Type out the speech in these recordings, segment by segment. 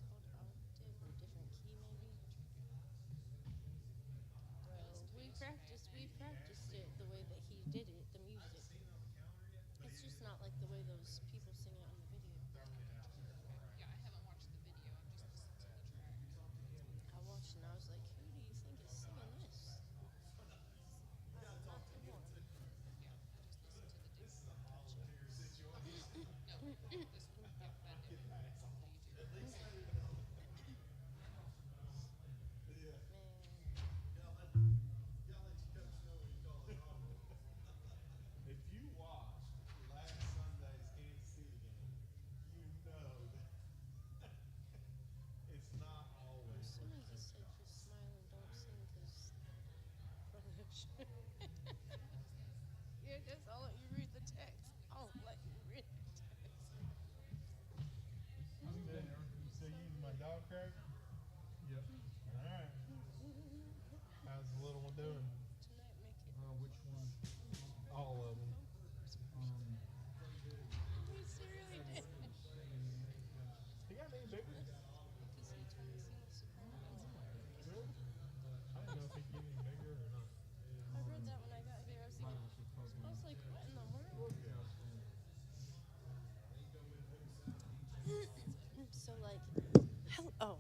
called? Octave or a different key, maybe? Well, we practiced it the way that he did it, the music. It's just not like the way those people sing it on the video. Gotcha. Okay. Yeah, I haven't watched the video. I've just listened to the track. I watched and I was like, who do you think is singing this? I am not the one. Yeah, I just listened to the demo. Gotcha. Okay, cool. This one. Yep, that demo on the YouTube. Okay. Man, If you watched last Sunday's Kansas City game, you know that it's not I'm always assuming he said perfect just shots. smile and don't sing because promotion. Yeah, because I'll let you read the text. I'll let you read the text. You still using my dog crack? Yep. All right. How's the little one doing? Tonight, make it. Which one? All of them. Um, He really did. He got any bigger? Because he told me he wants to call me. Really? I didn't know if he'd get any bigger or not. I read that when I got here. mine was just I was like, what in the world? So like, hell. Oh,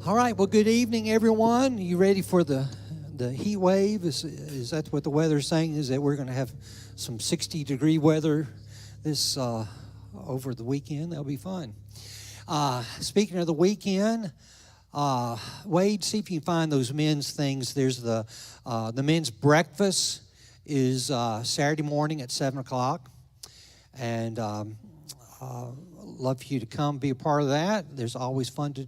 All right. Well, good evening, everyone. You ready for the heat wave? Is that what the weather's saying? Is that we're going to have some 60-degree weather this over the weekend? That'll be fun. Speaking of the weekend, Wade, see if you can find those men's things. There's the men's breakfast is Saturday morning at 7:00, and love for you to come be a part of that. There's always fun to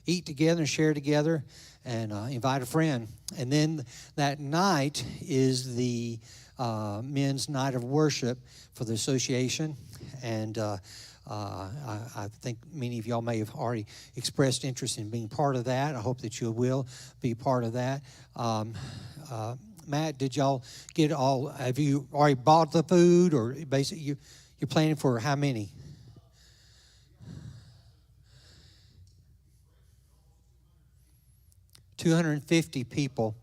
eat together and share together, and invite a friend. And then that night is the men's night of worship for the association, and I think many of y'all may have already expressed interest in being part of that. I hope that you will be part of that. Matt, did y'all get all? Have you already bought the food, or basically you're planning for how many? $250 people.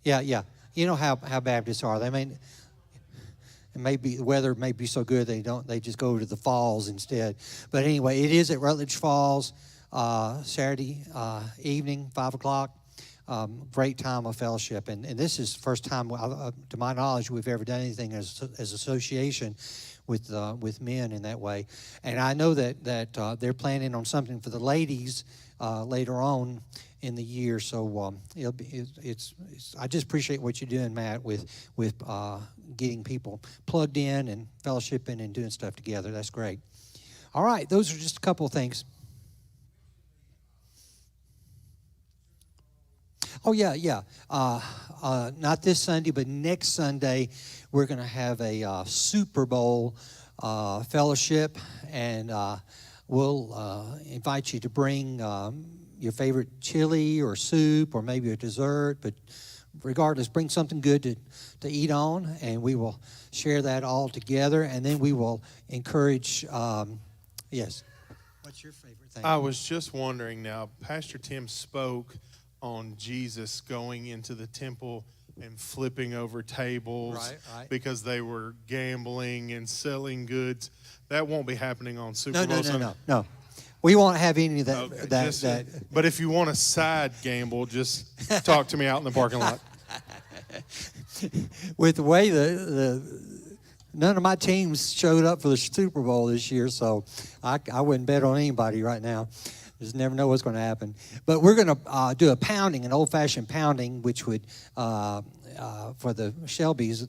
Yeah. You know how Baptists are. They may. It may be the weather may be so good they just go to the falls instead. But anyway, it is at Rutledge Falls Saturday evening, 5:00. Great time of fellowship, and this is the first time, to my knowledge, we've ever done anything as association with men in that way. And I know that they're planning on something for the ladies later on in the year. So it's I just appreciate what you're doing, Matt, with getting people plugged in and fellowshipping and doing stuff together. That's great. All right, those are just a couple of things. Oh, yeah. Not this Sunday, but next Sunday, we're going to have a Super Bowl fellowship, and we'll invite you to bring your favorite chili or soup or maybe a dessert, but regardless, bring something good to eat on, and we will share that all together, and then we will encourage, yes. What's your favorite thing? I was just wondering now, Pastor Tim spoke on Jesus going into the temple and flipping over tables right. because they were gambling and selling goods. That won't be happening on Super Bowl Sunday. No. We won't have any of that. Okay, but if you want a side gamble, just talk to me out in the parking lot. With the way none of my teams showed up for the Super Bowl this year, so I wouldn't bet on anybody right now. Just never know what's going to happen. But we're going to do a pounding, an old-fashioned pounding, which would, for the Shelbys,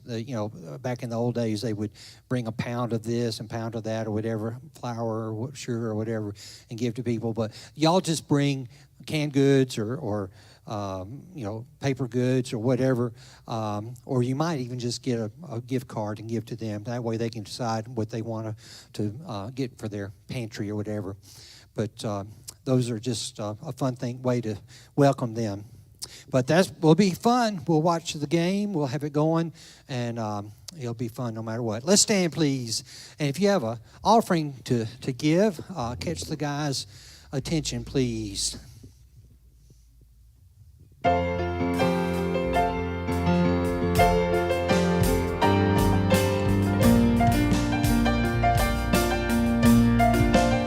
back in the old days, they would bring a pound of this and pound of that or whatever, flour or sugar or whatever, and give to people. But y'all just bring canned goods or paper goods or whatever, or you might even just get a gift card and give to them. That way they can decide what they want to get for their pantry or whatever. But those are just a fun way to welcome them. But will be fun. We'll watch the game. We'll have it going, and it'll be fun no matter what. Let's stand, please. And if you have an offering to give, catch the guys' attention, please. Here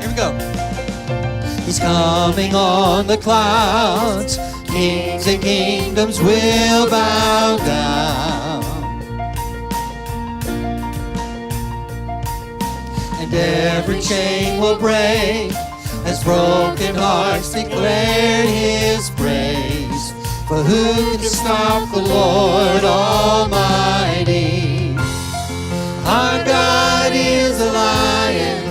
we go. He's coming on the clouds. Kings and kingdoms will bow down. And every chain will break as broken hearts declare His praise. For who can stop the Lord Almighty? Our God is the Lion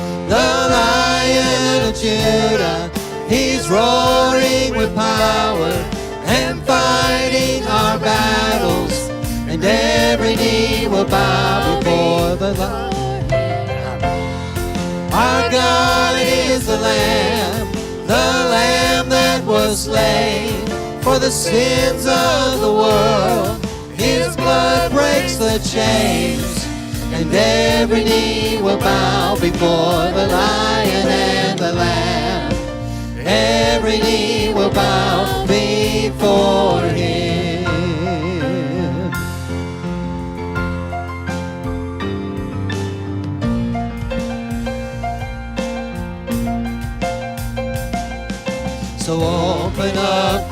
of Judah. He's roaring with power and fighting our battles, and every knee will bow before the Lord. Our God is the Lamb that was slain for the sins of the world. His blood breaks the chains, and every knee will bow before the Lion and the Lamb. Every knee will bow before Him.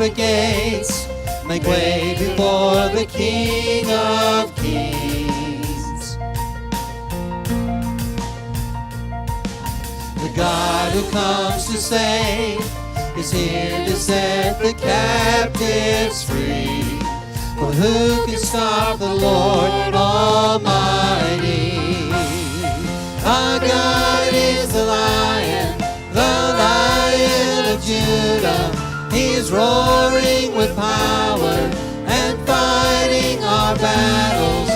sacred gates, make way before the King of Kings. The God who comes to save is here to set the captives free. For who can stop the Lord Almighty? Our God is the Lion of Judah. He is roaring with power and fighting our battles,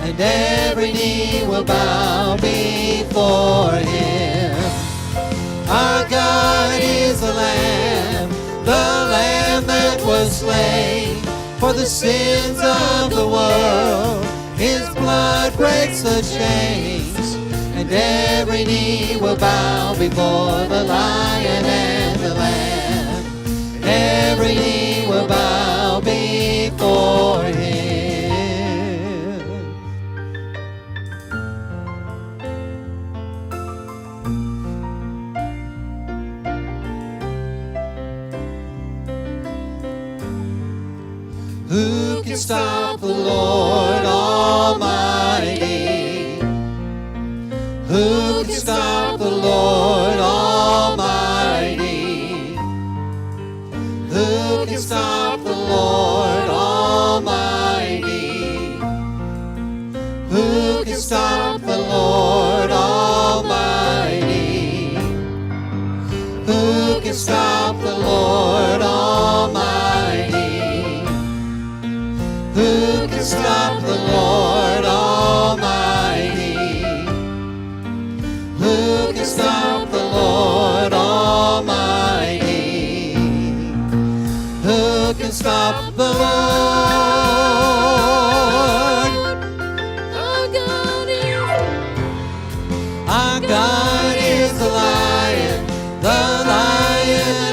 and every knee will bow before Him. Our God is the Lamb that was slain for the sins of the world. His blood breaks the chains, and every knee will bow before the Lion and the Lamb. Every knee will bow before Him. Who can stop the Lord Almighty? Who can stop the Lord Almighty? Who can stop the Lord Almighty? Who can stop the Lord Almighty? Who can stop the Lord Almighty? Who can stop the Lord Almighty? Who can stop the Lord Almighty? Who can stop the Lord? Our God is the Lion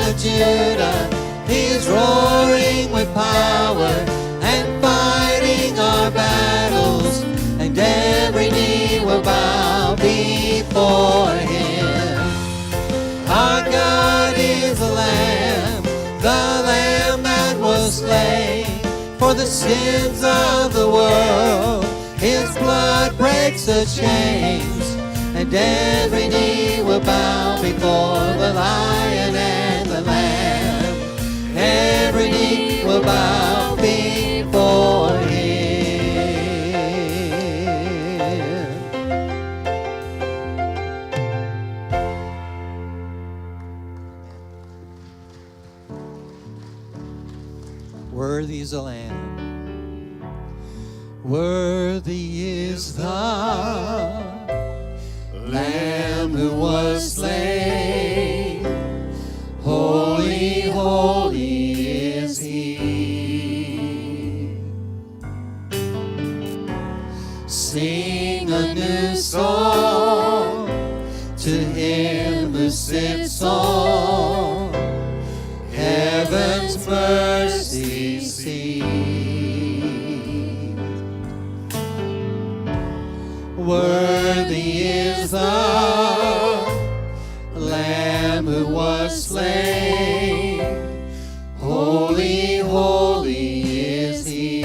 of Judah. He is roaring with power and fighting our battles, and every knee will bow before Him. Our God is the Lamb that was slain for the sins of the world. His blood breaks the chains, and every knee will bow before the Lion and the Lamb. Every knee will bow before Him. Worthy is the Lamb. Worthy is the Lamb who was slain. Holy, holy is He. Sing a new song to Him who sits on heaven's mercy seat. Worthy is the Lamb who was slain. Holy, holy is He.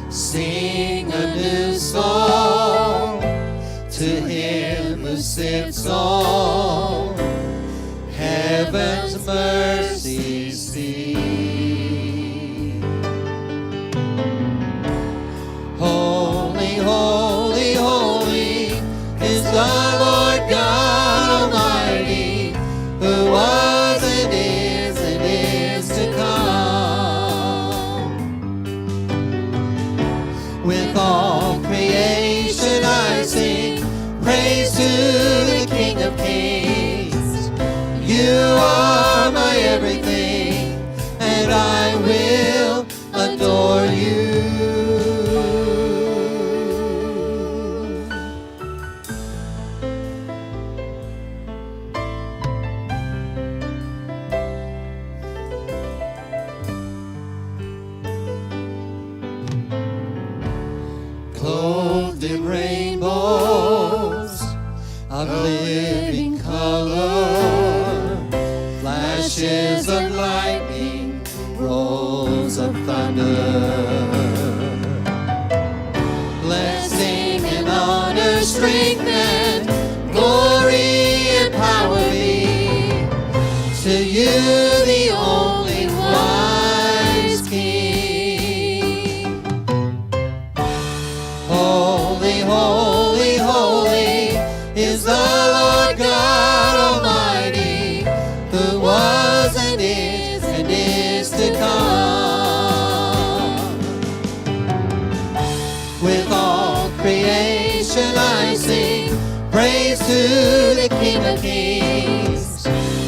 Sing a new song to Him who sits on heaven's mercy seat. Holy, holy, holy is the Lord God Almighty, who was and is to come. With all creation I sing praise to the King of Kings. You are my everything, and I will adore You. Clothed in rainbows of living color, flashes of lightning, rolls of thunder. Blessing and honor, strength and glory and power be to you, the only wise King. Holy, holy, holy is the Lord God Almighty, who was and is to come. With all creation I sing praise to the King of Kings.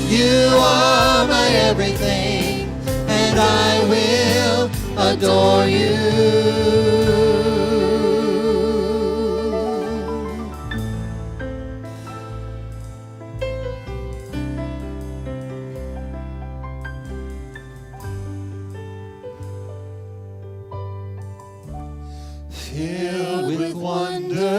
You are my everything, and I will adore you. Filled with wonder